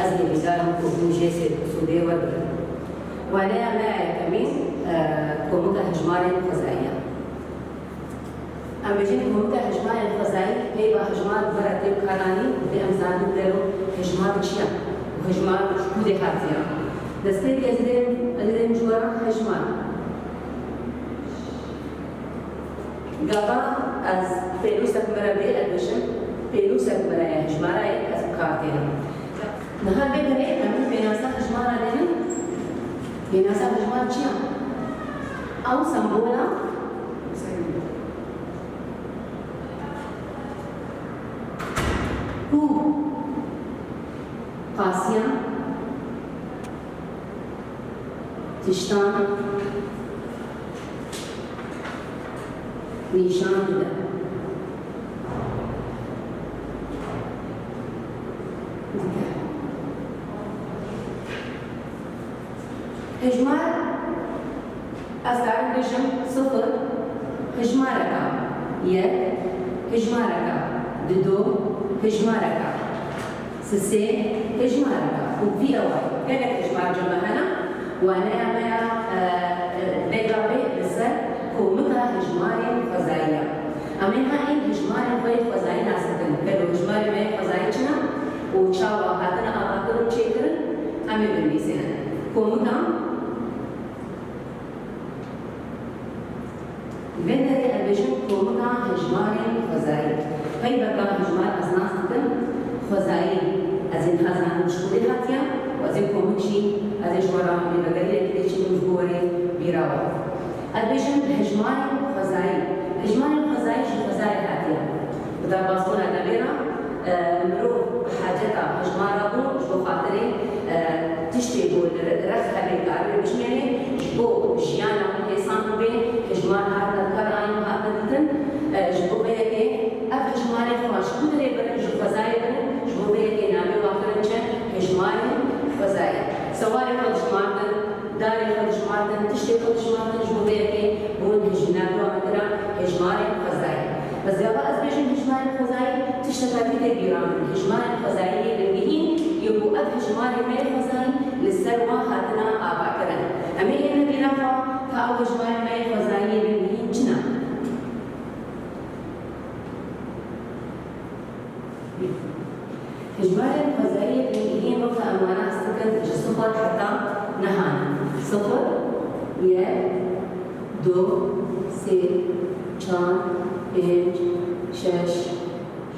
أزمي بيزارم كوبين جيسي سودي ودر وأنا ما كمين كوموكا هجماري الفزائية أم بيجيني كوموكا هجماري الفزائي هي هجمار براتي وكاراني بأمزان بدلو هجمار بشيا وهجمار شكودي حاتيا دستيك أزدين جورا هجمار قابا از پیروسک مرا به ادوشن پیروسک مرا هجمارا از کارتینا نهار بگره همین بیناسا هجمارا دینن بیناسا هجمار چیه؟ او سمبولا هو قاسیا تشتان نشان بده هجمار از دارم بشم صفر هجمارکا یک هجمارکا دو هجمارکا سه هجمارکا و في أول كذا هجمار جمعنا وأنا ما بقابل بسر كومكا هجماري فزايا أمينها إن هجماري خوي فزايا ناسكن كلو هجماري ما فزايا وشاوا هاتنا أباكرون شيكرن أمي بالميسنا كومكا بندري أبيشن كومكا هجماري فزايا هاي بقى هجمار أزناسكن فزايا أزين خزان مشكوري هاتيا وأزين كومكشي أزين شورا من بقرية كليشي مجبوري بيراوا البيشن هجماري خزاي هجماري خزاي شو خزاي هاتيا ودا باصونا نبينا مرو حاجتا هجمارا بو شو خاطري تشتي بو رخها بيقاري مش يعني جبو جيانا وكيسان بي هجمار هاتنا الكراين وهاتنا جبو بيكي أف هجماري خواش كدري برن شو خزاي برن جبو بيكي نامي وافرنشن هجماري خزاي سواري خد جمارتن داري خد جمارتن تشتي خد جمارتن جبو بيكي بون هجنابي ومدرا هجماري خزاي بس يابا أزبيشن هجماري خزاي تشتغل في بيران هجماري خزاي للجهين يبو أف هجماري ميل خزاي للسروة هاتنا آباكرن أمي إن بيرافا كأو هجماري ميل خزاي للجهين جنا هجماري خزاي للجهين وقت أمانا استكن جسوفا حتى نهان صفر یک دو سه چهار پنج شش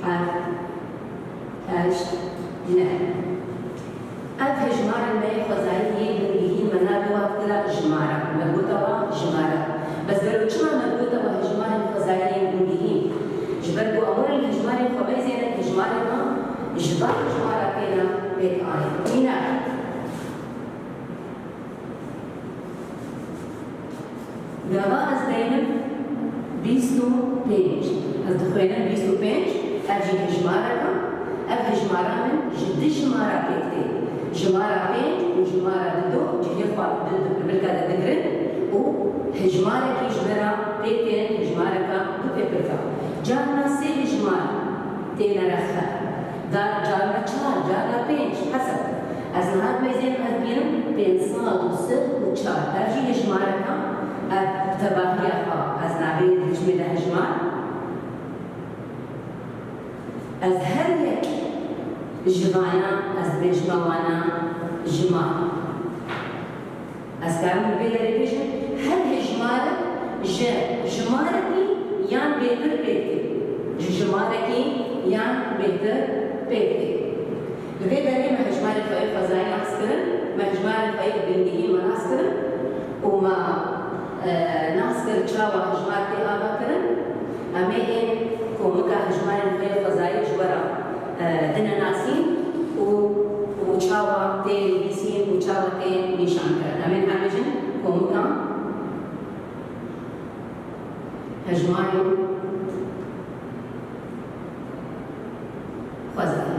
هفت هشت نه ألف هجمار الماء خزائي بالجهين منابع وقتلا جمارة مربوطة وجمارة بس قالوا شو مربوطة وهجمار الخزائي بالجهين جبروا أمور الهجمار الخبيزين الهجمار ما جبار جمارة كنا بيت آي هنا دابا از دايما بيستو بينج از دخوينا بيستو بينج أجي هجمارة أب هجمارة من جد جمارة بيكتي جمارة بينج وجمارة دو جهي خواب بالكادة دقرن وهجمارة كي جمارة بيكتين هجمارة كا دو بيبركا جارنا سي هجمار تينا رخا دار جارنا چار جارنا بينج حسب از نهار ميزين أدبين بين صاد وصد وچار ترجي هجمارة كا تباهيها از نابي هجمي ده هجمار از هر یک جوانا از بجوانا جمار از کارم بيدري بيجن هر هجمار جماركي يان بيتر بيتي جماركي يان بيتر بيتي بيدري ما هجمار الخير فزاي ناسكرن ما هجمار الخير بندقي ما ناسكرن وما ناسكر چاوا هجمار تي آبا کرن أمي إن كومكا هجمار الخير فزاي جورا دنا ناسين وچاوا تي بيسين وچاوا تي نشان کرن أمي همجن كومكا هجمار فزاي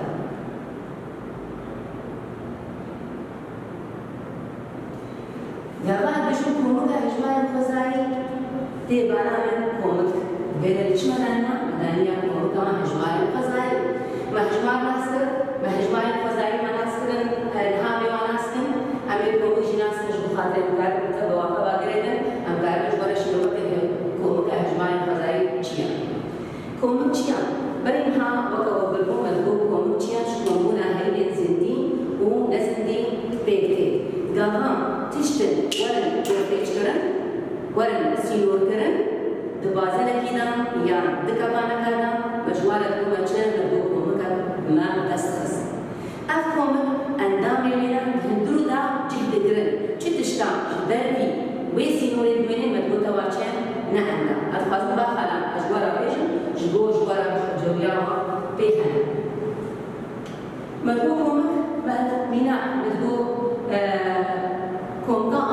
دابا بشوف كومكا هجمار الفزاي تي بانا من كومك بين الشمالنا مدانية كومكا هجمار الفزاي ما هجمار ناسكر ما هجمار الفزاي ما ناسكرن أبي كومك جناس مش بخاطر مكار تبوا فباقريدن أم كار مش ولا شيء كومك هجماء الفضائي تشيا كومك تشيا بريمها وكوبلهم مذهوب كومك تشيا شكومونا هيلين زندي ونزندي بيكتي قام تشتل ورن جورتيشكرن ورن سينور كرن دبازنا كنا يا دكابانا كنا مجوارة كومتشن ندوكم ما تسخس أفهم أندام لنا هندرو دا جهد كرن شتشتا دربي وسينور الدنيا مدبوطة واشين نعنا أتخاص بخلا أجوارا بيجن جوارا جوياوا بيهنا مدبوكم مينا مدبوك كومكا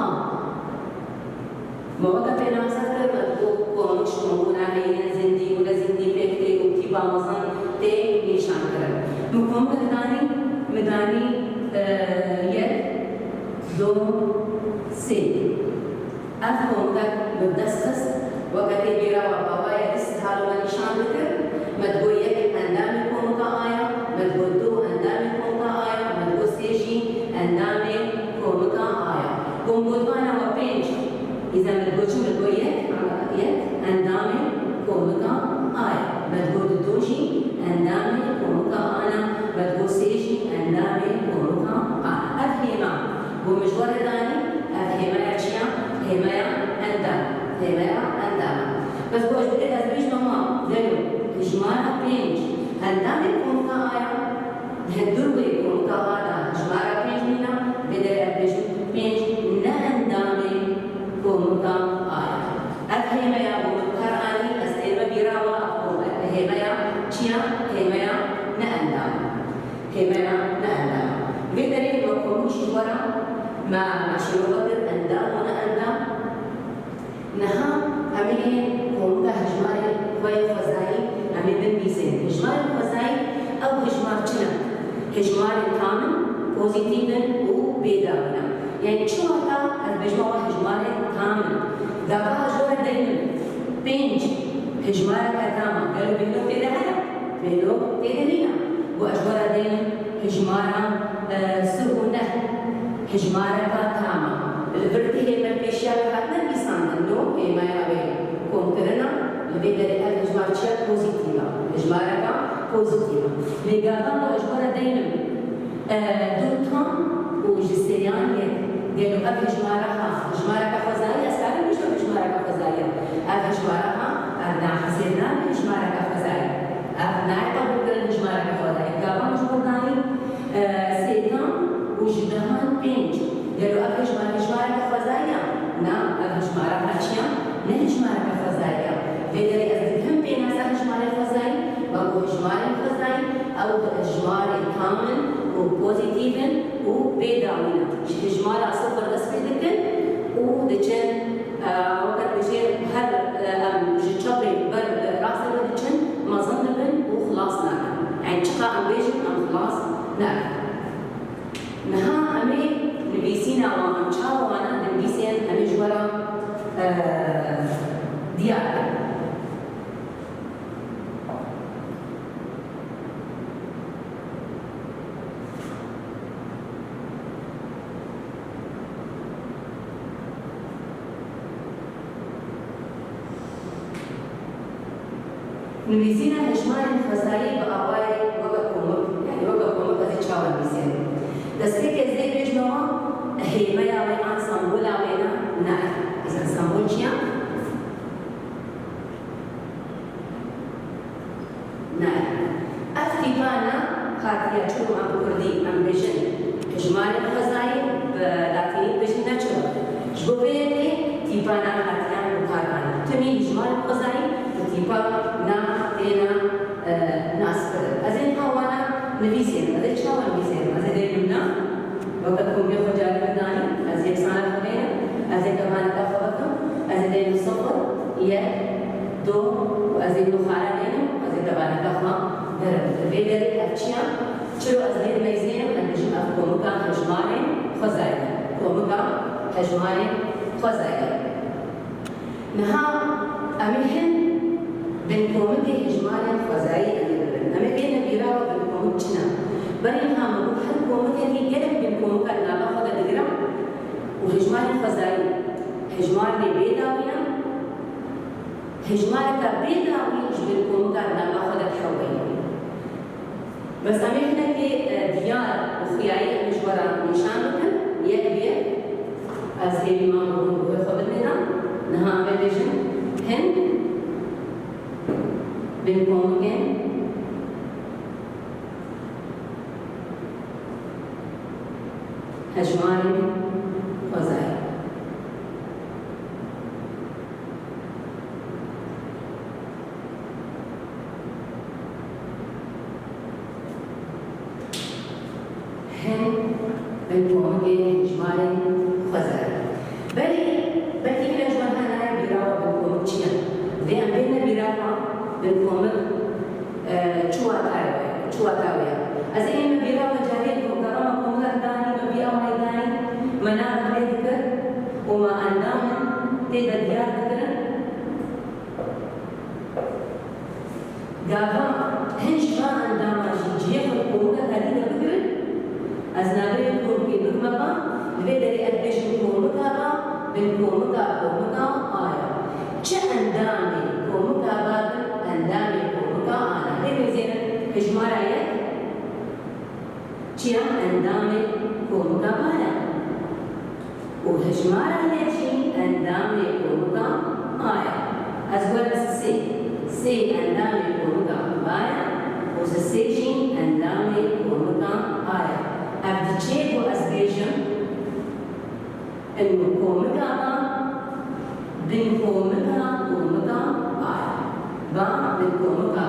مواقع بين مسافر مدبوك كومش مونا هي زندي ولا زندي بيكتي وكتيبا مصن تي نشان كرن مكوم مداني يد دو سي أفهم ذاك مدسخس وقت بيرا وبابا يدس حالو نشان ذكر مدبو يك أندامي كومكا آيا مدبو دو أندامي كومكا آيا مدبو سيجي أندامي كومكا آيا كومبودوانا وبينج إذا مدبوشو مدبو يك أندامي كومكا آيا مدبو دوجي أندامي كومكا آنا مدبو سيجي أندامي كومكا آنا أفهما بمجور داني أفهما يا هما أندام بس بوش بدأ تزويج ماما دلو إجماع بينج أندامي كومكا آيا هدور بكومكا آنا إجماع بينج منا بدأ بينج نا أندامي كومكا آيا أفهما يا بمكر آني أستيما بيراوا هما يا چيا هما يا نا أندام بدري وكومش ورا ما شروط الأندام ونا أندام نها أمين كومكا هجماري خوي فزاي أمين بالميزان هجماري فزاي أو هجمار چنا هجماري كامل بوزيتيفن وبيداونا يعني شو هذا الهجمار هجماري كامل دابا هجمار دايما بينج هجماري كتامة قالوا بينو تيدا هلا بينو تيدا لينا وأجبار دايما هجمارا سهونة هجمارا كتامة البرتي هي من بيشيا بهذا الإنسان إنه ما يبي كونترنا لبيدا الهجمار شيء بوزيتيفا هجمارا بوزيتيفا لقاهم وأجبار دايما دوتهم وجسيان قالوا أب هجمارا كفزايا أسأل مش هجمارا كفزايا أب هجمارا أبنا حسينا هجمارا كفزايا أبنا يقبل هجمارا كفزايا قاهم مجبور داني سيدان وجدهان بينج قالوا أب هجمارا كفزايا نعم أب هجمارا كاشيا نه هجمارا كفزايا بدري أزدهم بين هجمارا كفزايا وأبو هجمارا كفزايا أو هجمارا كامل وبوزيتيفن وبيداوينا هجمارا صفر أسفلتكن ودجن وقت بشير هر جتشبري بر راسه دجن مظنبن وخلاصنا يعني شقا أم بيجن أم خلاص نعم نها أمي نبيسينا وأم شاو وأنا نبيسين أمي جورا ديارة نبيسينا هجمار الفزاي بأواي وقفومك يعني وقفومك هذه شاو نبيسين دستيك زي بيجنوا هي ما ياوي عن سامبولا وينا نعم إذا سامبول شيا نعم أفتيبانا خاطية شو عم بكردي عم بيجن هجمار الفزاي بلاتيني بيجن ناتشو جبوبيني تيبانا خاطية مكاربانا تمي هجمار الفزاي تيبا نا تينا ناس كذا أزين هوانا نبيسين أزين شو نبيسين أزين ديننا وقت كم يوم جالي بداني أزين سنة خبيرة أزين كمان كفوتهم أزين دين صفر يه دو وأزين نخالة دينه أزين كمان كفوا درب بدري أشياء شو أزين ميزين أنجم أفكومك هجماري خزايا كومك هجماري خزايا نها أميهن بنكومك هجماري خزايا أميهن بيراو بنكومك جنا بريها مبوح كومك هي قلب بنكومك أنا باخذ الجرام وهجمار الفضائي هجمار بيداوية هجمار كبيداوي جبل كومكا نام أخذت حوالي بس أميحنا كي ديار وخيائي مجبرة نشانك يكبير از هیوی ما مهم بوی خود میدم نه آمده بیشن هن بین کمکن هجماری خزایی هن بین کمکن هجماری خزایی بلی که نجوان هنای بیراوا بنکومک چیان دی ام بین بیراوا بنکومک چواتاویا از این بیراوا جاری بکرام کمک دانی مبیا مایدانی منام دکر وما اندام تیدا دیار دکرن گاوا هنش با اندام جیه خود کمک هدی دکرن از نابه کمکی دکمبا لبدري أدبش كومكا بالكومكا آية. چه أندامي كومكا أندامي كومكا آنا. ليه زين هجمار آية؟ چيا أندامي كومكا آية. وهجمار آية چي أندامي كومكا آية. أزول سي أندامي كومكا آية. وسي چي أندامي كومكا آية. أبدي چه بو أزبيجم إنه كومكا بين كومكا آية با بين كومكا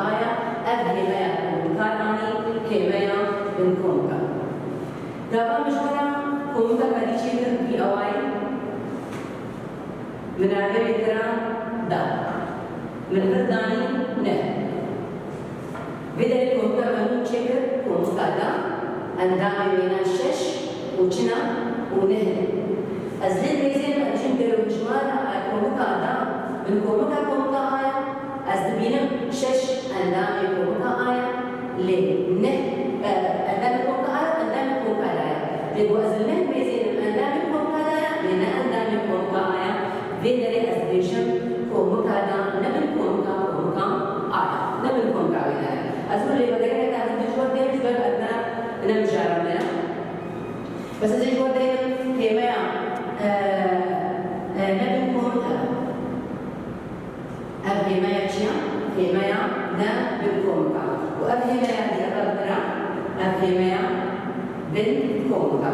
آية أبهي ميا كومكا راني كيميا بين كومكا دابا مشكلة كومكا كدي شيء في أواي من هذا بكرة دا من هرداني نه بدل كومكا منو شيء كومكا دا أندامي بين الشش وجنا ونهر أزلين ميزين أجين بروجمانا كومكا دا من كومكا آية أزدبينم شش أندامي كومكا آية لنه أندامي كومكا آية أندامي كومكا آية لبو أزلين ميزين أندامي كومكا آية لنا أندامي كومكا آية فيدري أزديشن كومكا دا نبن كومكا آية نبن كومكا آية أزول لي بغيرك هذا الجوار ديمش بل أدنى نمجارة منا بس الجوار ديم كيميا نبن كومكا أبهمايا تشيا هيمايا نبن كومكا وأبهمايا دي أقدر أبهمايا بن كومكا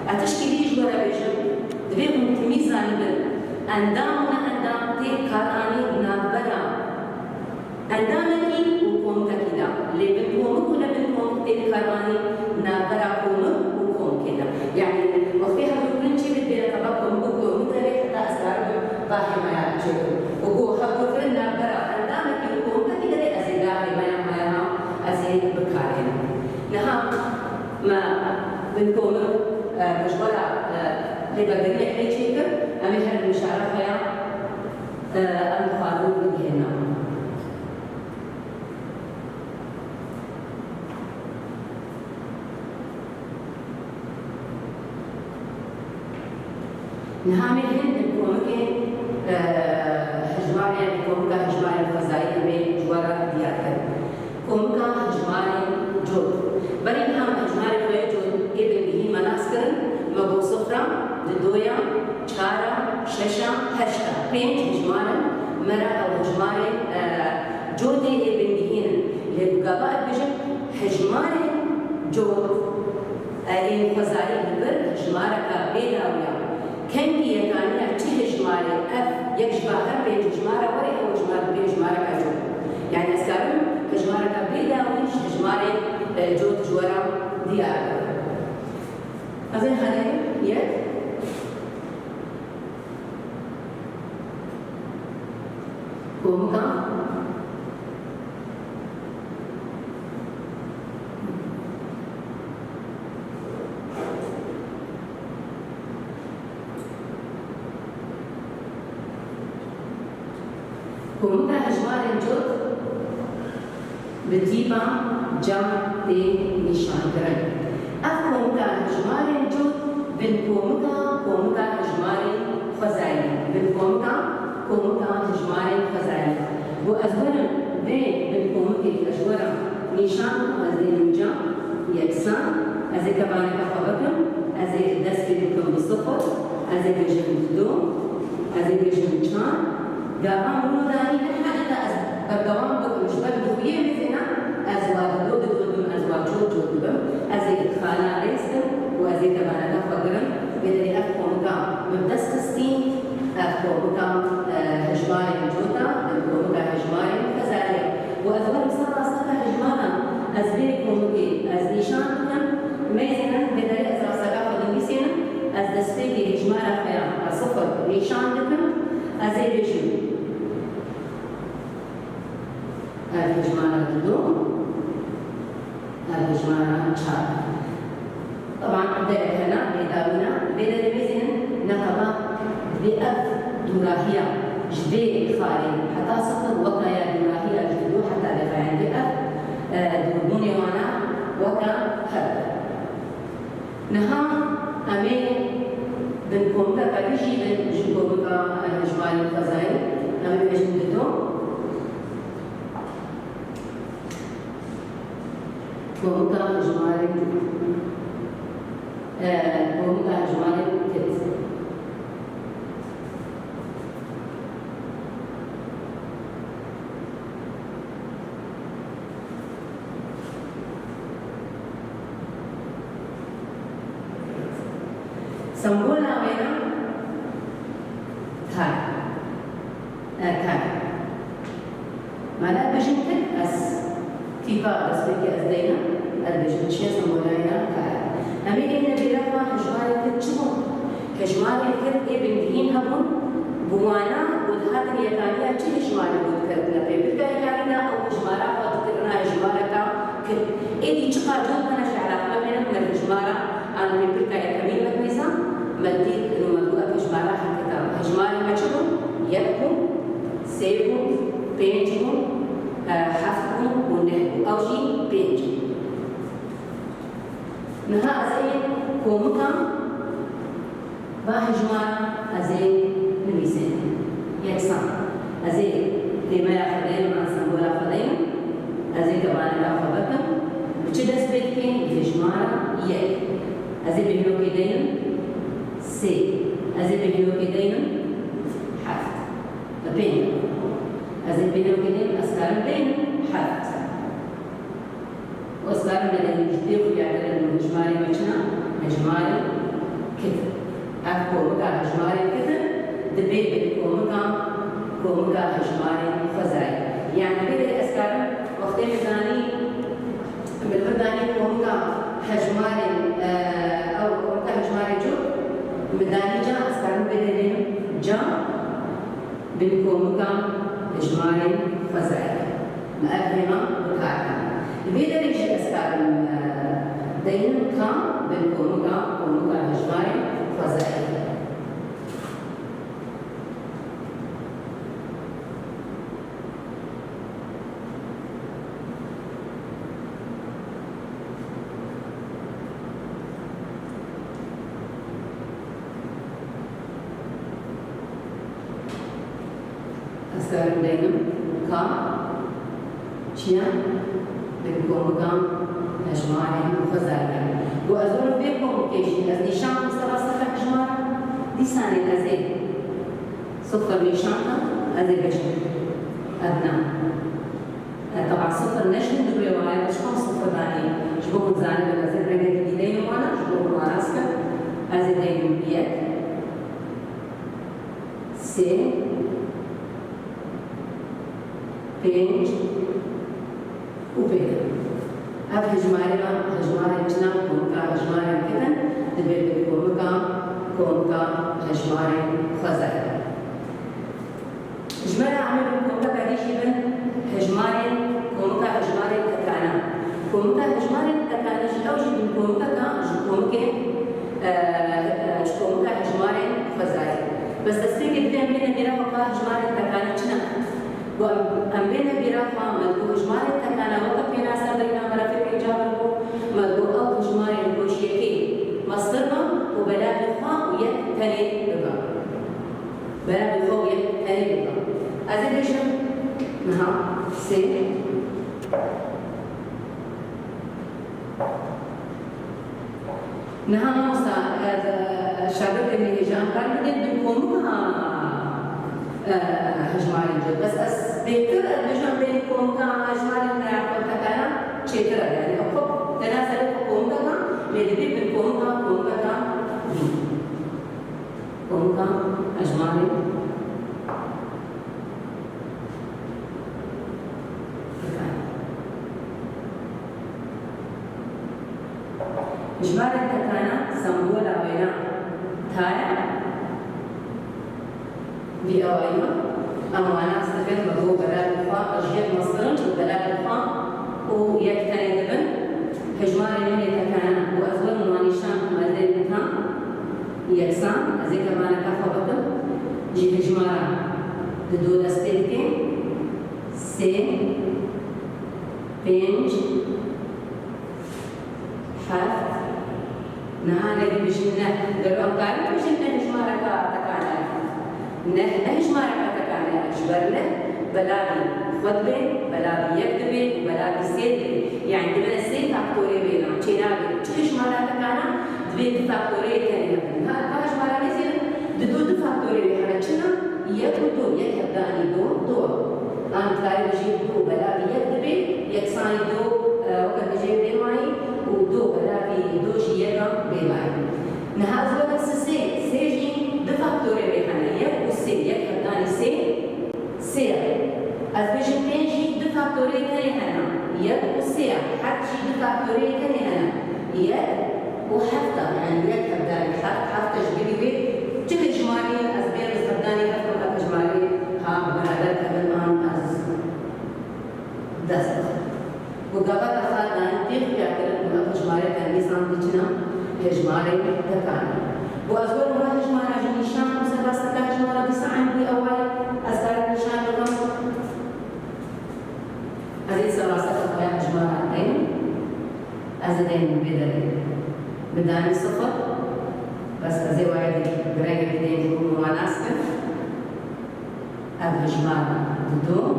أتشكيلي جوار بيجم دبيهم تميزاني بن أندامنا أندام تي كاراني نابرا أندامني وكومكا كدا لبن كومك ولبن كومك تي كاراني نابرا كومك وكوم كدا يعني وفيها بكل شيء بدنا تبقى كومك حتى أسرار باهمايا تشيكو وكو حبو فرنا برا أندامك وكومك كدا أزيدا هيمايا أزيد بكارين نها ما بن كومك مجبرة لبقى يحكي شيء أمي حد المشاركة يا المخاطب بهنا نهامي هن الكومكة هجمار يعني كومكة هجمار الفضائية من جوارا ديارك كومكة هجمار جود بري نهام هجمار خوي جود إبن به مناسكرن مبو صفرة لدويا چارا ششا هشتا بينج هجمارا مرا أو هجمار جودي إبن بهين لبقابات بجد هجمار جود أين فضائي بالبر هجمارك بيداويا كنجي يكاني أرتي هجماري أف يكشباها بين هجمارة وري أو هجمار بين هجمارة كجود يعني أسكارم هجمارة كبيداويش هجماري جود جورا ديار أظن هذا يك كومكا كومكا هجمار جود بتجيبا جام تي نشان كرن أف كومكا هجمار جود كومكا هجماري خزائي بالكومكا هجماري خزائي وأزورا بالكومكا أزورا نشان أزين جا يكسان أزي كباني كفابكم أزي دست بكم بالصفر أزي بجم دو أزي بجم جان قام مولوداني حتى الدوام بكم شباب دخوية مثلنا أزواج دو بدون أزواج جو أزي خالا ريستم وأزي كباني كفابكم بدري أفكومكا مبدستين أفكومكا هجماري جوتا أفكومكا هجماري كذلك وأزواج مصطفى هجمانا أزبيكم أز نشانكم ميزنا بدري أزرع سقافة دميسينا أز دستيكي هجمارا خيام الصفر نشانكم أزي بيجو الهجمارا دو الهجمارا شاب طبعا بدأت هنا بداونا بدأت ميزنا نقبا بأف دراهية جبي خالي حتى صفر وقايا دراهية جدو حتى لفعين بأف دورموني وانا وكا حب نها أمي بنكم كبيجي بنجيبو بكا الهجماري الخزائي أمي بجندتو كومكا هجماري كت سمبولا وينا تاي مالا بجنتك أس كيفا بس بيكي أزدينا البجنتشي سمبولا وينا تاي أمي إن بيرفع هجماري كتشمو هجماري كت بنتين هبون بوانا ودهات اليابانية تشي هجماري بودكرنا بيبركا يكارينا أو هجمارا وتكرنا هجمارا كت إيدي تشقا جود أنا شعرات ما بينا من الهجمارا أنا بيبركا يكارينا كويسا مديد إنه مدوء هجمارا حكتا هجماري ما تشبو يكو سيبو بينجو حفظو ونهبو أو شي بينجو نها أزين كومكا باهجمارا أزين نبيسين يكسان أزين لما يأخذين مع سنبولا خذين أزين كمان كافبكم بتشدس بيتكين هجمارا يك أزين بيهلو كيدين سي أزين بيهلو كيدين حفت لبين أزين بيهلو كيدين أسكارن بين حفت وأسكارن بدين جديد ويعتبر إنه هجماري مجنا هجماري كتر أكومكا هجماري كتر دبي كومكا هجماري خزائي يعني بدي أسكارن وقتين ثاني بالبرداني كومكا هجماري أو كومكا هجماري جو بداني جا أسكارن بدي جا بالكومكا هجماري خزائي ما أفهمه وكارن بيدا ليش أسكارن دايما كان بالكومكا هجماري خزائي أسكارن دايما كان شيا بالكومكا هجماري خزائي وأزور بيكم كيشي أز نشان مستوى صفر هجمار دي ساني أزي صفر نشانها أزي بجن أدنى طبعا صفر نشن دولي وعي بس كم صفر داني جبوكم زاني بالأزي برقة جديدين وانا جبوكم وراسك أزي دايم بيك سي بينج وبيك هذا هجماري جنا كومكا هجماري كذا دبي كومكا هجماري خزائي هجماري عمل كومكا بعديش يبن هجماري كومكا هجماري تكانا كومكا هجماري تكانا جوجي من كومكا كومكا هجماري خزائي بس تستيقظ بين بينا هجماري تكانا جنا وأمبينا برافع مدو هجماري تكانا وقت بينا سابقنا مرافق إجابة مدو أو هجماري البوشيكي مصدرنا وبلاء نها شاگرد اللي جان كان بدين بنكونها هجماري جد بس بهتر بجان بينكم كان هجماري نعرف كنا شيتر يعني أكو تناسل كم كنا لذي بنكم كنا هجماري هجماري كنا سمبولا وينا ثايا بأوائل أموانا استفيد بقو بلاد الخاء أجيال مصر وبلاد الخاء ويكتني دبن هجماري من يتكانا وأزول موانيشان مالدين بتها يكسان أزي كمان كافة جي هجمارا دو دستيكين سي بينج حفت نهانا دي بجنة قالوا أمكاري بجنة هجمارا كتكانا نهج ما رأيتك على أجبرنا بلاغي خطبة بلاغي يكتبة بلاغي سيدة يعني دبنا سيد فاكتوري بينا تشينابي تهج ما رأيتك على دبين فاكتوري تاني هذا فهج ما رأيتك دو فاكتوري بينا تشينا يكتب يكتباني دو أنا تاري بجيب دو بلاغي يكتبة يكساني دو وقت بجيب بيماي ودو بلاغي دو جيجا بيماي نهاز وقت سيجي دو فاكتوري بينا يعني سي از بيجي تيجي دو فاكتوري تاني هنا يد وسي حتى دو فاكتوري تاني هنا يد وحتى يعني يد هبداني حتى جبري بي تك جمالي از بيرز هبداني حتى جمالي ها بنادر الان از دست وقبل أخذ تيجي يعتبر جمالي تاني سامتجنا جمالي تكاني وأزول ما هجمارا جنيشان وسباستا هجمارا بسعين بي أول أزدار نشان الرمز هذه سباستا قوية هجمارا دين أزدين بداني صفر بس أزي واحد برايق بدين يكونوا وناسكن أب هجمارا دو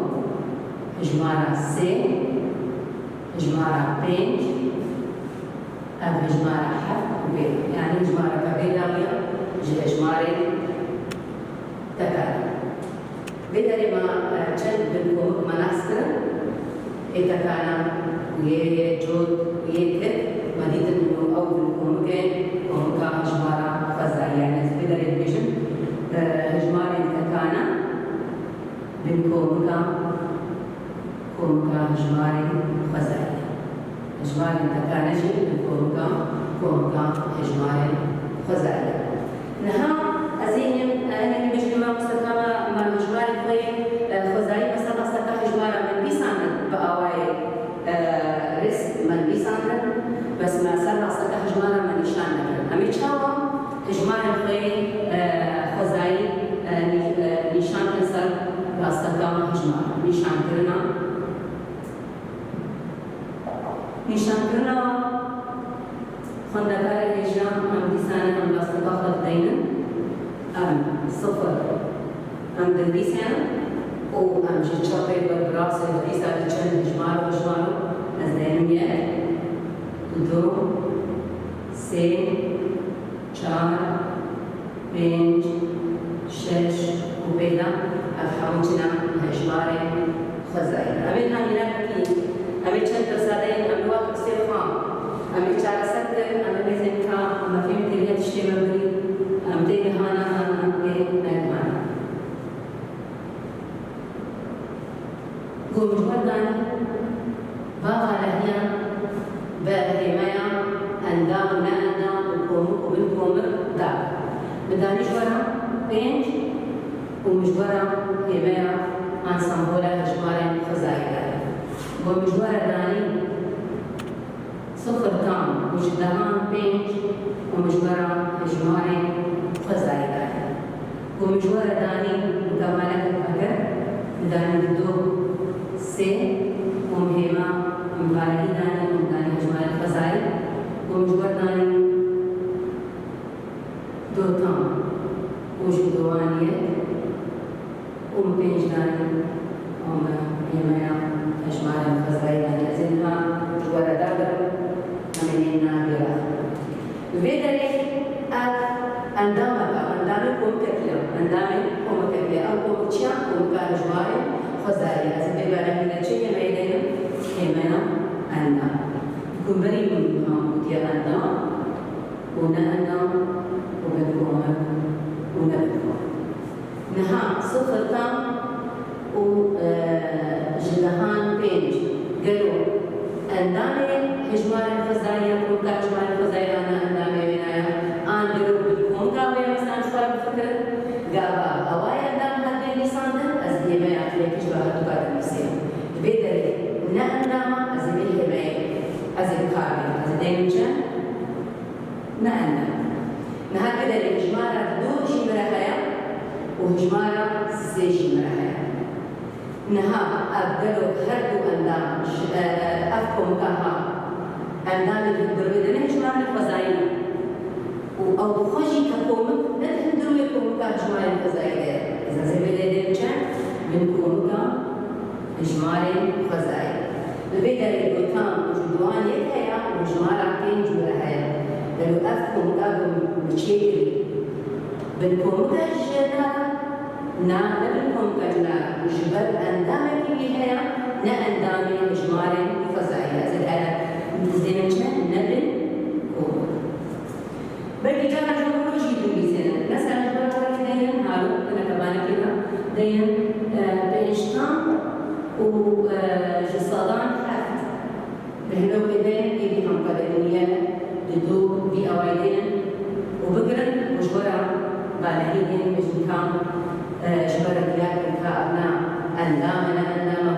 هجمارا سي هجمارا بينج أب هجمارا حف يعني هجمارا كبيرة هجماري تكاري بدري ما جد بنكم مناسكر إتكانا ويجود ويكتب مدينة إنه أو بنكم مكان ومكا هجمارا فزاي يعني بدري البيجن هجماري تكانا بنكم مكا هجماري فزاي هجماري تكانا جي بنكم مكا هجماري فزاي نها أزين أنا بجمع مستقامة مع هجماري خوي خزاي مثلا استقى هجمارة من بيسان بأواي رس من بيسان بس ما صار استقى هجمارة من نشان أمي شاوا هجماري خوي خزاي نشان كسر استقى هجمارة نشان كرنا خندقار هجرة أم بيسان أم استقى خدينا أم صفر أم دلبيسان أو أم جتشابي بالبراس دلبيسا تشن هجمار أزدانية دو سي چار پنج شش وبيدا أفهمتنا هجمار خزائن أبين هنينا كي أبين چند تصادين أبين وقت سيفان أبين چار سكتر أبين بيزن كا أما فيم تريد تشتري مبري أم تيجي هانا أم تيجي نهانا قوم جودان بابا لهيا بهيمايا أندام ناندام وبنكم دا بداني جورا بينج ومجورا هيمايا عن سامبولا هجمارين خزائن ومجورا داني صفر تام وجدهان بينج ومجورا هجمارين خزائن ومجورا داني مكملات الفكر داني بدو سي ومهمة مباركي داني هجمارين خزائن ومجورا داني دو تام وجدوانية ومبينج داني ومهمة هجمارين خزائن أزلها جورا داغر أمنينا بيرا هێمەیە ئەندام کومبەری منها وتیە ئەندام و نە ئەندام و بەدکۆمەک و نە بەدکۆمەک نەها سفر تا و ژنەهان پێنج گەلۆ ئەندامێ هێژمارە فەزاییە کۆمکە هێژمارە فەزاییانە ئەندامێ وێنایە ئان گەلۆ بکۆمکە وێ مەسان چوار بفکر گاوا ئەوای ئەندام هەردێ نیساندن ئەز هێمەیە لێکیش بە هەردوو کار دەنووسێن بێ دەرێ نە ئەندامە ئەز بێ هێمەیە ئەز کارێ ئەز دەیمن چەند نە ئەندام نەها بێ دەرێ هێژمارە دوو ژیمرە هەیە و هێژمارە سێ ژیمرە هەیە نها أبدلو هردو أندام أفكم كها أندام الدروي ده نهش معنى الفزايل أو خشي كقوم لا تهندروا يقوم كهجمار الفزايل إذا زبدة دمشان من قوم كهجمار الفزايل البدر الوطن وجدوان يكيا وجمار عقين جمرها لو أفكم كهم مشيكل بنقوم كهجنا نا نبلكم كجنا وجبل أندامك بها نا أندامي إجمار فزايا زين أنا زينشان نبل كوم بلكي جانا جمهور جيدو بيزنا نسأل جبل ولا دين هارو أنا كمان كذا دين بيشتام وجسادان حفت بهلو كدين يدي هم قدرنيا دو بي أوايدين وبقرن مجبرة بالهيدين مجبكام شبرا ديالك كأبناء أندامنا أندام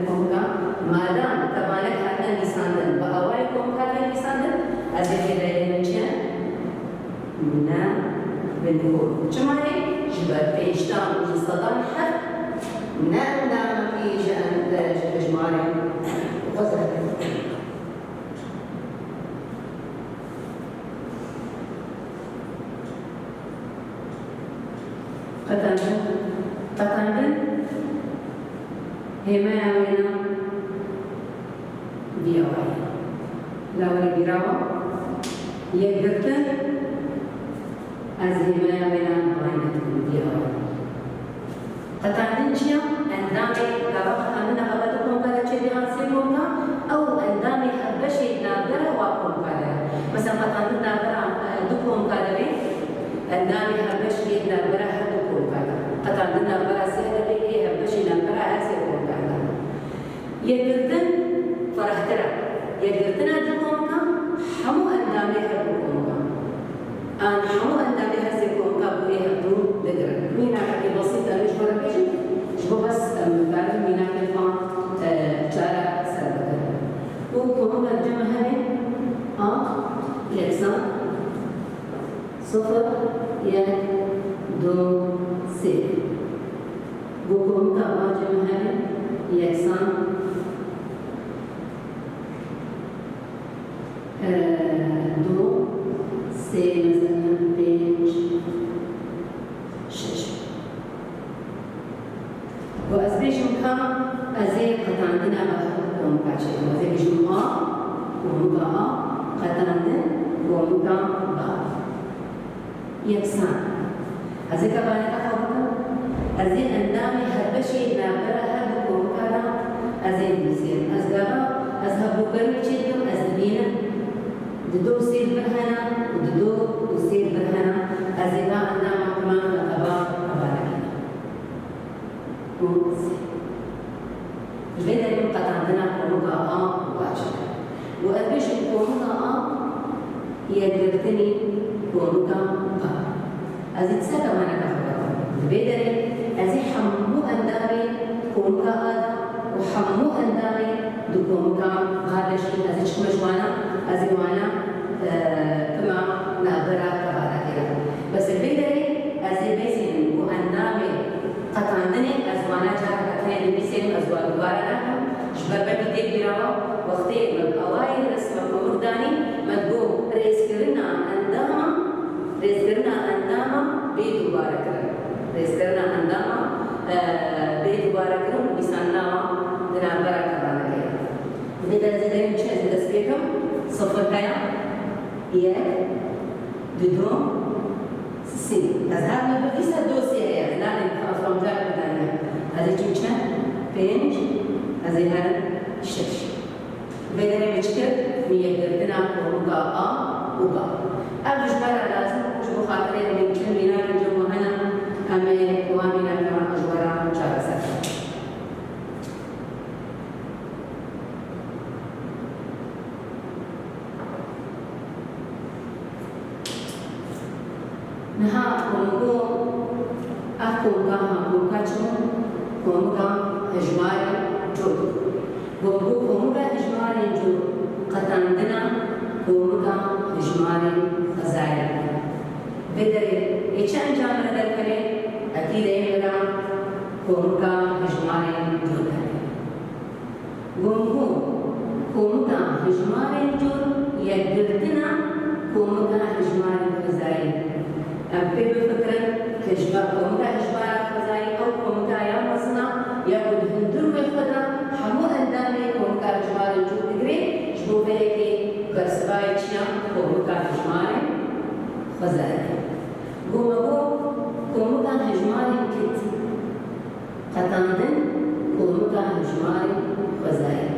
كومكا ما دام تبانك حتى نساندن بأواي كومكا نساندن أزكي دايرنشان منا بنقول شمالي شبر بيشتام وجسدان حد منا أندام في جماري وزهد قطعاً هما يعملنا بيواي لولا بيراوا يقدرتن از هما يعملنا باينتن بيواي قطعاً جيا اندامي قرار خاننا قبضكم قد تشدي غنسيكم أو اندامي حبشي نابرة واقوم قادرة مثلا قطعاً نابرة دكم قادرين اندامي حبشي نابرة قطعاً نابرة سهلة بيكي حبشي نابرة أسيكم قادرة يقدرتن فرحترا يقدرتن أدكم حمو اندامي حبكم أنا حمو اندامي حسيكم قابوي حبو دقرة مينا حكي بسيطة مش برا بيجي شبو بس مقارن مينا كفا جارة سربتر وكم الجمع هني يكسان صفر يك دو سه وكم كما جمع هني يكسان دو سه مثلا بيج شش وأزبيشم كم أزي قطعنا بحكم كاشي وأزبيشم ومكا قطعنا ومكا با يكسان أزي كبانة أخوكم أزي أندامي هربشي نابرة هدوكم كذا أزي بيسير أزغابا أزهبو برمي چيدم أزبينا ددو سير برهنا وددو وسير برهنا أزي با أندام كمان لقبا أباركنا البدر ينقطع عندنا قومك واجب وأبيش قومك يقدرتني قومك أزيد سكة ما نكفر البدر أزي حمو أندامي قومك وحمو أندامي دقومك هذا شيء أزي شمجوانا أزي وانا كما نابرا كبارا كده بس البدر أزي بيسين وأندامي قطعندني أزوانا جاء كثير بيسين أزواج بارنا شبابك تيجي براوا وقتي من الأوائل رسمة ومرداني مدقوم رئيس كرنا أنداما بيت مبارك رئيس كرنا أنداما بيت مبارك بيسانا دنا بركة بارك بدل زين مش هذا تسبيكم صفر كيا يه دو سي أزهرنا بقيسة دوسية لا نفهم جاب بدنا هذا جمشة بينج هذه هل شش بدنا بشكل ميقدرنا كومكا وبا أبش برا لازم شو خاطرين من كلمنا من جمهنا أما قوامنا كمان أجبرا جالسة نها كومكو كومكا شون كومكا هجماري جود كومكا هجماري جود قطعنا كومكا هجماري خزائن بدري إيشان جامرة ذكرى أكيد إيمرا كومكا هجماري جود كومكا هجماري جود يقدرنا كومكا هجماري خزائن أبي بفكرة هجمار كومكا هجماري خزائن أو كومكا يا مصنع يأخذ هندور بالخدا حمو أندامي كومكا هجماري جود دقري شبو بيكي كسباي تشيا كومكا هجماري خزائن كومكا هجماري كت قطعنا كومكا هجماري خزائن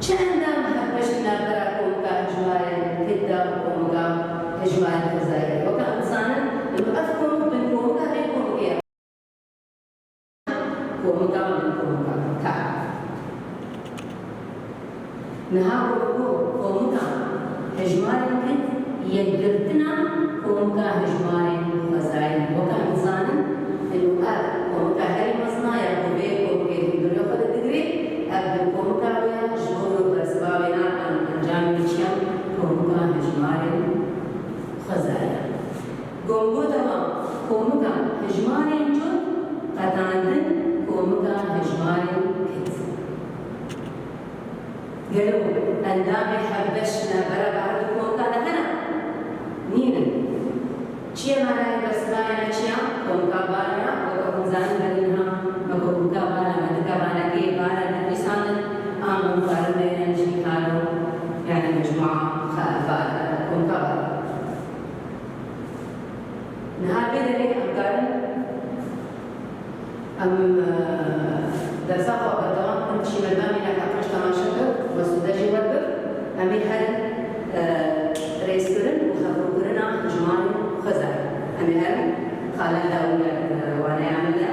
چندم حقشنا برا كومكا هجماري كتا كومكا هجماري خزائن وكان إنسانا يبقى بين كومكا بين كومكا كومكا بين كومكا تا نهار كومكا هجماري كت يقدرنا كومكا هجماري خزائن وكان إنسانا يبقى كومكا هاي مصنع يبقى بين كومكا هندور يأخذ الدقري أبدا كومكا ويا جبور برسبابنا أنجام نشيا كومكا هجماري خزائن كومكا هجماري جود قطعنا كومكا هجماري كت قالوا أندامي حبشنا برا بعد كومكا دهنا نينا چیه معنی بسراینا چیا كومكا بالا وكم زان بدنها كومكا بالا مدكا بالا كي بالا نبيسان مقارنة بين نجي كانوا يعني مجموعة كومكا بالا نهار بيدري أمكان درسا بدوام كنت شيء ملبامي لك أكرش تمام شكل وسوداجي وردر أمي هل ريسكرن وخبرنا جمال خزائن أمي هل خالد داوية وانا يعملنا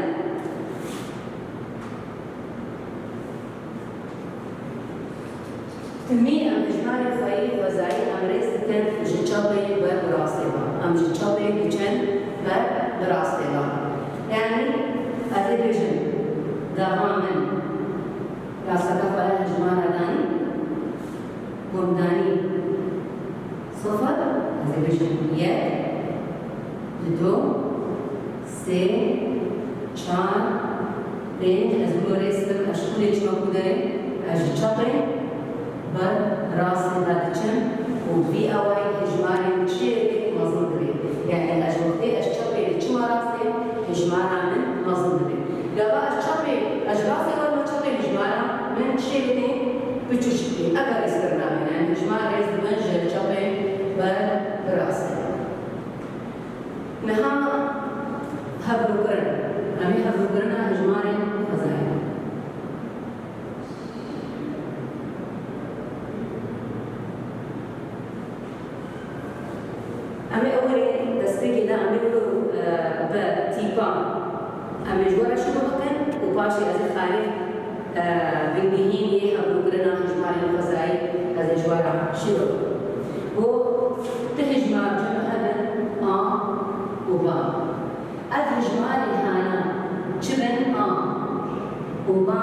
تمي أم إجمالي خير وزاي أمريز كان جتشابي براسيبا أم جتشابي كان براسيبا يعني أدريجن دامن راسك فلا إجمال داني قمداني صفر أدريجن يد دو سه چار پنج از گورستم اشکولی چما کودره جتشابي بر راس دادچن و بی اوای هجماری چیه مزن دبی يعني اجوقتی اشچابی چما راسه هجمارا من مزن دبی گاوا اشچابی اجراسه و مچابی هجمارا من چیه بچوشی اگر استرنا من يعني هجمار رئيس دبن جتشابی بر راسه نها هبروكرن أمي هبروكرنا هجماري خزائن أمي أولي تسبيكي دا أمي بتيبا أمي جوارا شنو بكن وباشي أزي خارج بنجيهيني هبروكرنا هجماري خزائن أزي جوارا شنو هو تهجمار جمعنا وبا الهجماري هانا شبن وبا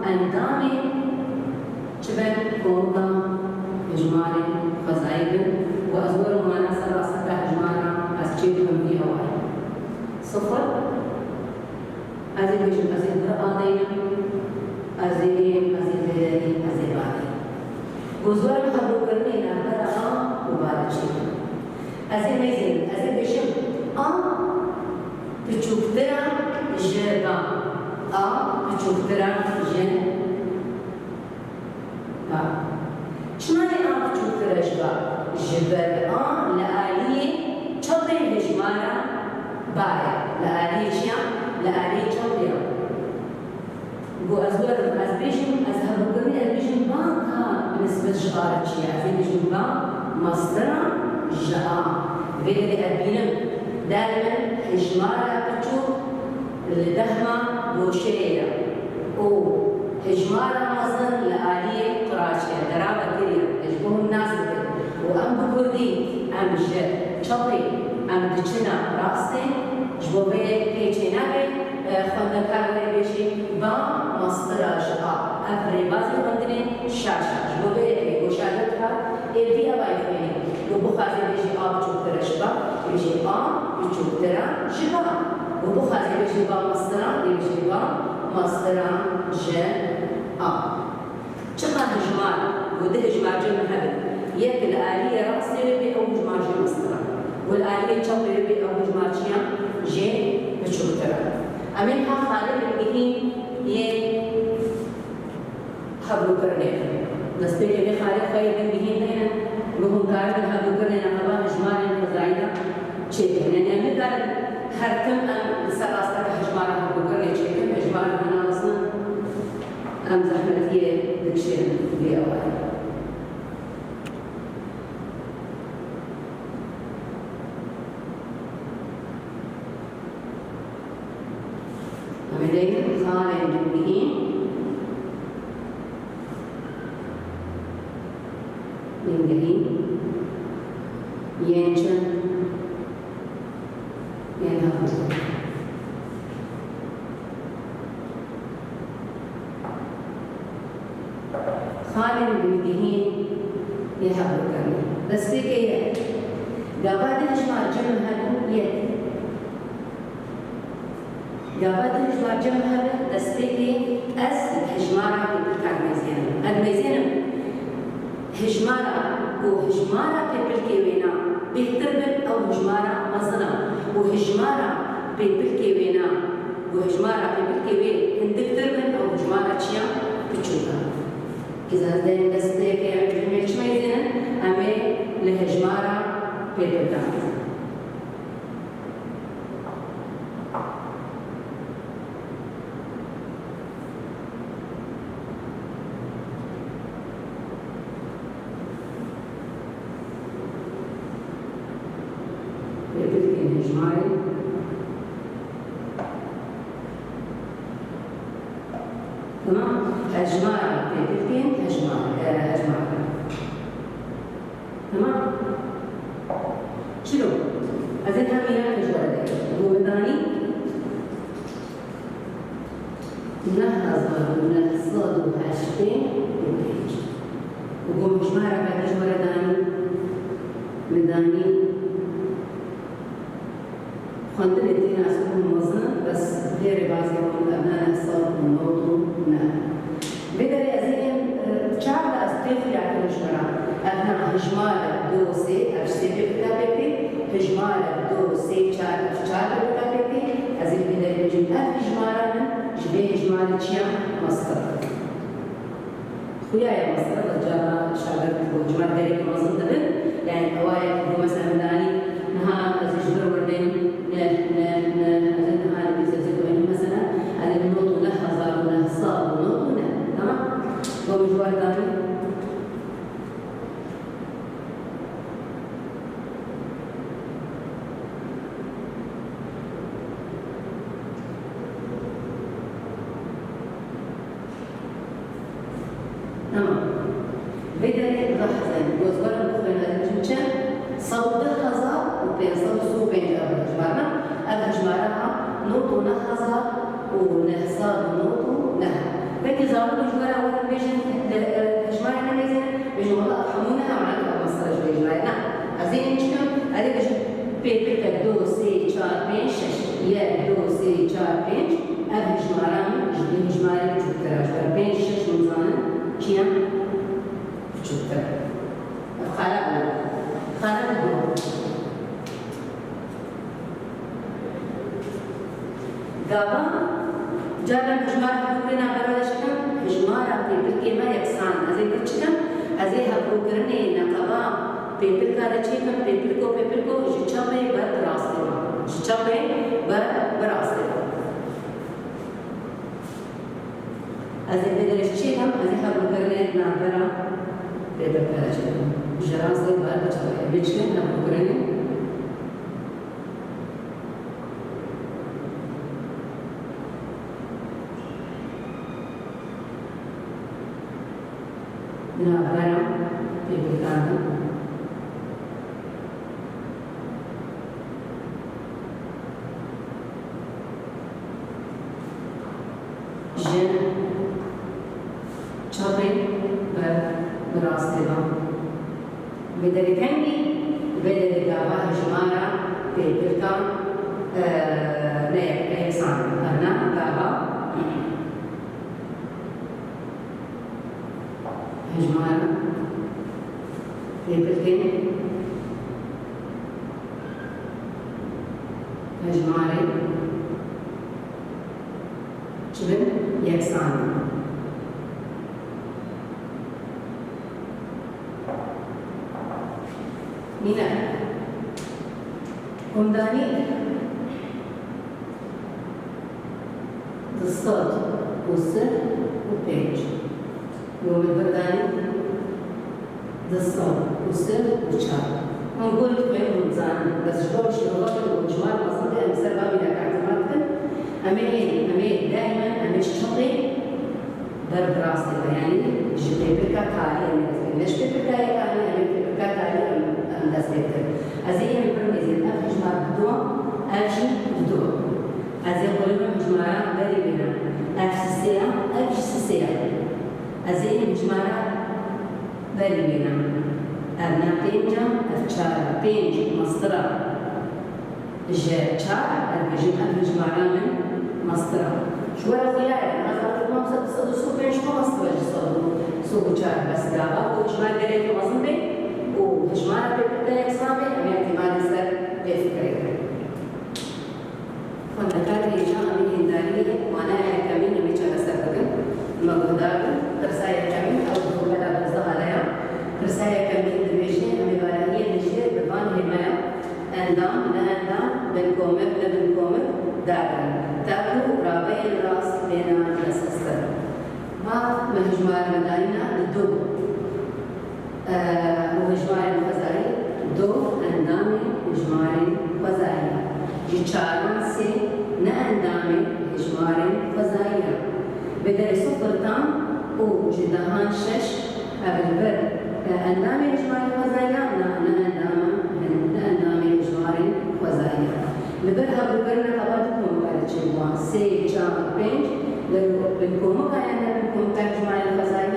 أندامي شبن كومكا هجماري خزائن وأزور مانا سراسة هجمارا أسجيبهم في هواي صفر أزيد برقاضي أزيد بعدي وزور محبو كرني نابرا وبارجي أزيد ميزين أزيد بشم بچوكترا جبا بچوكترا جن شمالي بچوكترا جبا جبل لآلية چوبي هجمارا بايا لآلية چيا لآلية چوبيا وأزور أزبيشم أزهر وقرني أزبيشم بانكا بالنسبة لشغارة شيء أزبيشم بان مصدر جاء بيدي أبينم دائما هجمارة بتشوف الدهمة بوشية أو هجمارة مصدر لآلية قراشية درابة كريم يجبوه الناس بكر وأم بكردي أم شطي أم دچنا راسته جبوه بيچينا بي خندكار بيشي با مصدر جاء أفري بازي خندني شاشة جبوه بيشادتها الفي أباي فيني وبخازي بيشي آب چوكتر شبا بيشي آب بچوكتر شبا وبخازي بيشي با مصدر بيشي با مصدر جاء چقدر هجمار وده هجمار جمع هبل يك الآلية رأسي ربي أو هجمار جي مصدر والآلية چوكتر ربي أو هجمار جي بچوكتر أمين ها خالد الجهين يه حبلو کرنے دستے کے بھی خالد خیر الجهين هنا وهم قاعد حبلو کرنے نقبا هجمار فزايدة چيكن يعني أمين قال هر كم أن سلاستك هجمار حبلو کرنے چيكن هجمار هنا أصلا أم زحمتية دكشين بأوائل أمين خالد الجهين من جهين ينشن ينهض خالد بن جهين يهبل كريم بس في كيه قابل هجمار جمع هذا يه قابل هجمار جمع هذا بس في كيه أس هجمارة بيبلكار ميزينم الميزينم هجمارة وهجمارة بيبلكي وينا بيهتر من أو هجمارة مصنع وهجمارة بيبلكي وينا وهجمارة بيبلكي وين هندكتر من أو هجمارة تشيا بتشوفها إذا دين دستك يعني مش ميزنا أمي لهجمارة بيتوتام بيتوتين هجمارة تمام هجمارة بيتوتين هجمارة تمام شنو أزين همينا هجمارة هو بداني نهض وعشتين وبيج وقوم هجمارة بعد هجمارة داني مداني خندن الدين أسكون مزن بس غير بعض يوم أبناء الصوت والنوط ونعم بدل أزين شعب أستيقظ يعني هجمارة أبناء هجمارة دو سي أفسي بكتابتي هجمارة دو سي شعب بكتابتي أزين بدل يجب هجمارة جبه هجمارة شيا مصدر خويا يا مصدر رجال شعب هجمارة داري مزن دبل يعني أوايا كده مثلا داني نها أزيجبر وردين أزينها بيزازيكو يعني مثلا أنا النوط لها صار ولها صار ونوط ونها تمام ومجوار داني تمام بدأ لحظة وزوار المخبرين الجمشة صوت هذا وبين صوت وبين الهجمارة الهجمارة نوط ونهزة ونهزة ونوط ونها بكي زاوية الهجمارة ولا بيجن الهجمارة نميزة بيجن والله أفهمونها معناتها مصدر الهجمارة نعم أزين نشكم هذا بيجن بيبك دو سي چار بين شش يا دو سي چار بين الهجمارة الهجمارة تذكرها بين شش منزانا كيان تذكر خلق قابا جانا هجمارة حقوقنا برادشكم هجمارة بيبلكي يكسان أزي تشكم أزي حقوقرني نقبا بيبلكا رچيكم بيبلكو جيچابي براسته از این بدرش چی هم از این حبل کرنے نابرا پیدا کرده شده جراز لی بار بچه بیچکن حبل کرنے نابرا پیدا کرده جن چاپی بر براسته با بدرکنی بدر دعوا هجمارا پیپرکان نه ایسان نه دعوا هجمارا پیپرکن هجماری چبن یکسان نینا همدانی دستات و سر و پنج یوم بردانی دستات و سر و چار من قلت بين منزان بس شلون شلوات والجمال اصلا امسر بابي لك اعتمادك امين دائما امين الشطي ضرب راسي يعني جبت بيبركا كاري ليش بيبركا كاري امين بيبركا كاري ام داس بيبر ازي من برميزي افج ما بدو اجي بدو ازي قولوا مجموعه بري بنا افسسيا افسسيا ازي مجموعه بري بنا ابنا بينجا افشار بينج مصدر جاء شار البيجي مجموعه من مصدر شو هذا هذا ما صد سو بينج ما مصدر سو شار بس دابا وجماعه دريت مصدر وجماعه بيبدا اكسامي ام اعتماد سر بفكري فنكار رجاء من هنداري وانا كمين ميشا سرقن مغدار ترسايا كمين او دولا بزا عليها ترسايا كمين دبيجين ام بالانيه نجير بفان هما اندام لاندام بالكومك لبالكومك دابا تاكلوا رابعين راس بين الاسستر ما مهجمار مداينا الدب ومجمار الخزائي دو اندامي مجمار خزائي جيشاران سي نا اندامي مجمار خزائي بدر سفرتان وجدهان شش بالبر اندامي مجمار خزائي نا اندامي مجمار خزائي لبرها بالبرنا قبضكم ولا شيء سي جام بينج بنكم كأننا بنكم كجمار الخزائي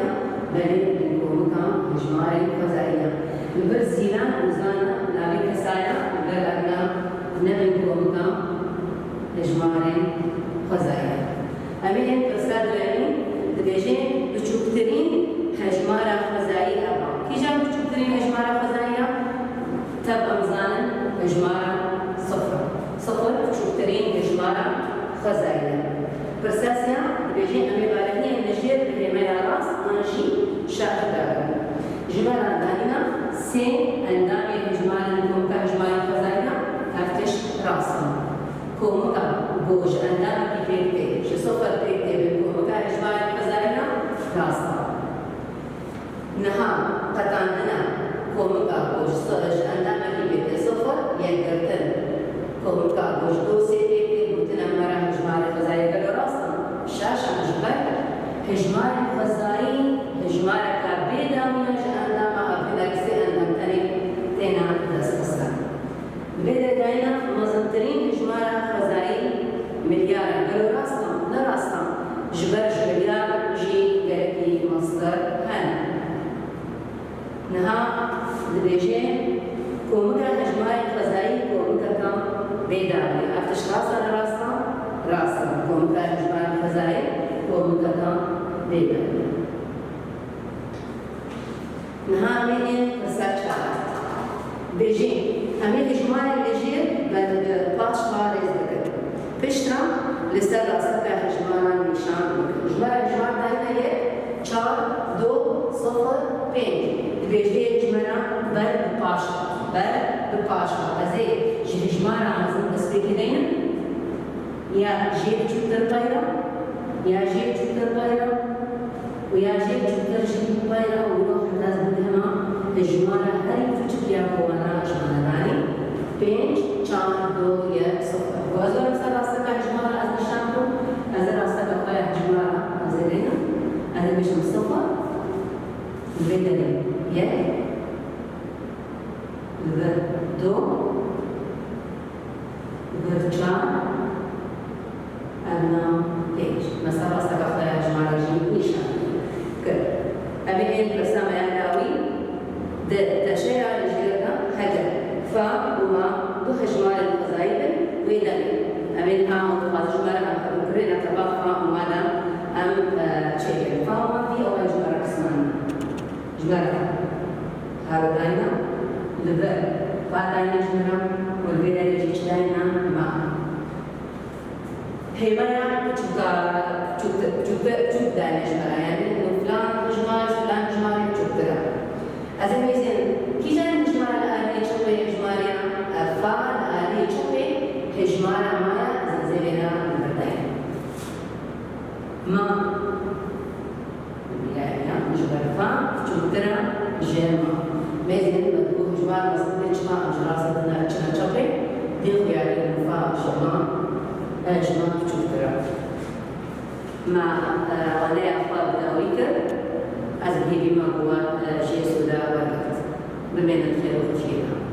بل بنكم كجمار الخزائي لبر زينا وزانا نبي كسايا لبر أنا نبنكم كجمار خزائي أمين كساد يعني تبيجين بتشوفترين هجمار خزائي أبا كي جام بتشوفترين هجمار خزائي تبقى مزانا هجمار صفر بتشوفترين هجمار خزائي برساسيا بيجي أمي بالغني نجير بهمي راس أنشي شاهدة جمال عندنا سي عندامي هجمال نكون كهجمال خزائنا أفتش راسا كومكا بوج عندامي بيبيتي شو صفر بيبيتي بالكومكا هجمال خزائنا راسا نها قطعنا كومكا بوج صج عندامي بيبيتي صفر يقدرتن كومكا بوج دوسي بيبيتي بوتنا مرة هجمال خزائنا راسا شاشة جبل هجمال الخزائي هجمال كابيدا من عندما أبدا كسي عندما تاني تينا دسكسا بدا داينا مزنترين هجمال الخزائي مليار قالوا راسا لا راسا جبل جبليار جي قالكي مصدر هنا نها دبيجي كومكا هجمال الخزائي كومكا كام بيدا أفتش راسا كومكا هجمال الخزائي ومكتا بيبا نهامين فساتشا بيجي أمين إجمالي الجير من باش باريز ذكر بشترا لسر أصدقى إجمالا نشان إجمال دايما يك 4 2 0 5 بيجي إجمالا بر بباشا أزي إجمالا عزم تسبيكي دينا يا جيب جبت الطيرة يا جيب جبت الطيرة وياجي ترجي بايرة ويروح حتى بدهما الجمالة هري تشكيا كوانا جمالاني بينج چار دو یک صفر وأزور مثلا راستك جمالة از نشانكو از راستك أخويا جمالة از لينا هذا بيشم صفر بدري یک دو چار أنا بينج مثلا راستك أخويا جمالة جيب نشان أبي الرسامة يعلاوي تشيع الجيرة هجر فا وما دو هجمال الخزايب ويدني أبي ها متقاط جمال أم أكرين أتباع فا وماذا أم شيء فا وما في أو جمال قسمان جمال هذا داينا لذا فا داينا جمال والبينا يجيش داينا ما هيبايا شو داينا جمال يعني فلان جمال شكرا أزين بيزين كيجان جمال آلي شوي جماليا فاعل آلي شوي جمال مايا زنزبنا البردين ما يعني جمال فاعل شكرا جمال بيزين بدو جمال مصدر جمال جراستنا شوي ديو يعني فاعل جمال شكرا ما ولا أخوات داويكر از هیچی ما قوت شیء سودا وقت ببینید خیلی خوشیه.